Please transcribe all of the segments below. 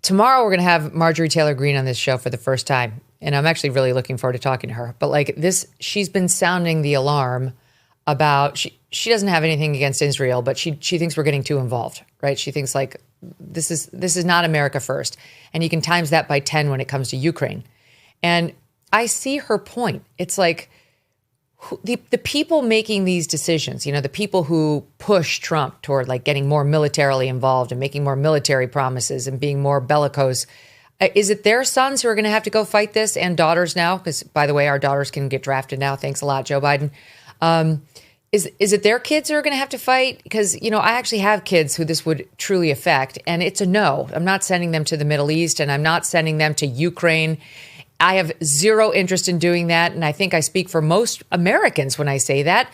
tomorrow we're going to have Marjorie Taylor Greene on this show for the first time. And I'm actually really looking forward to talking to her. But like this, she's been sounding the alarm about, she doesn't have anything against Israel, but she thinks we're getting too involved, right? She thinks like, this is not America first. And you can times that by 10 when it comes to Ukraine. And I see her point. It's like the people making these decisions, the people who push Trump toward like getting more militarily involved and making more military promises and being more bellicose. Is it their sons who are going to have to go fight this, and daughters now? Because, by the way, our daughters can get drafted now. Thanks a lot, Joe Biden. Is it their kids who are going to have to fight? Because, I actually have kids who this would truly affect, and it's a no. I'm not sending them to the Middle East, and I'm not sending them to Ukraine. I have zero interest in doing that, and I think I speak for most Americans when I say that.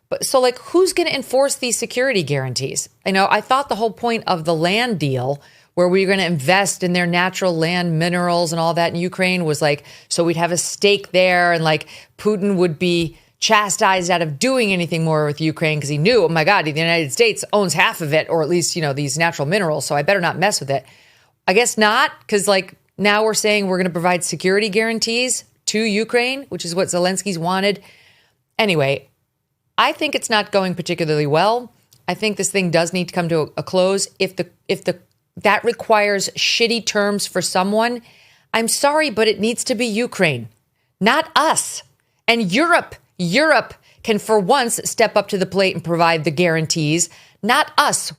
But so, like, who's going to enforce these security guarantees? I thought the whole point of the land deal, where we were going to invest in their natural land minerals and all that in Ukraine, was like, so we'd have a stake there, and like Putin would be chastised out of doing anything more with Ukraine because he knew, oh my God, the United States owns half of it, or at least, these natural minerals. So I better not mess with it. I guess not, because like now we're saying we're going to provide security guarantees to Ukraine, which is what Zelensky's wanted. Anyway, I think it's not going particularly well. I think this thing does need to come to a close. If that requires shitty terms for someone, I'm sorry, but it needs to be Ukraine, not us. And Europe can for once step up to the plate and provide the guarantees, not us.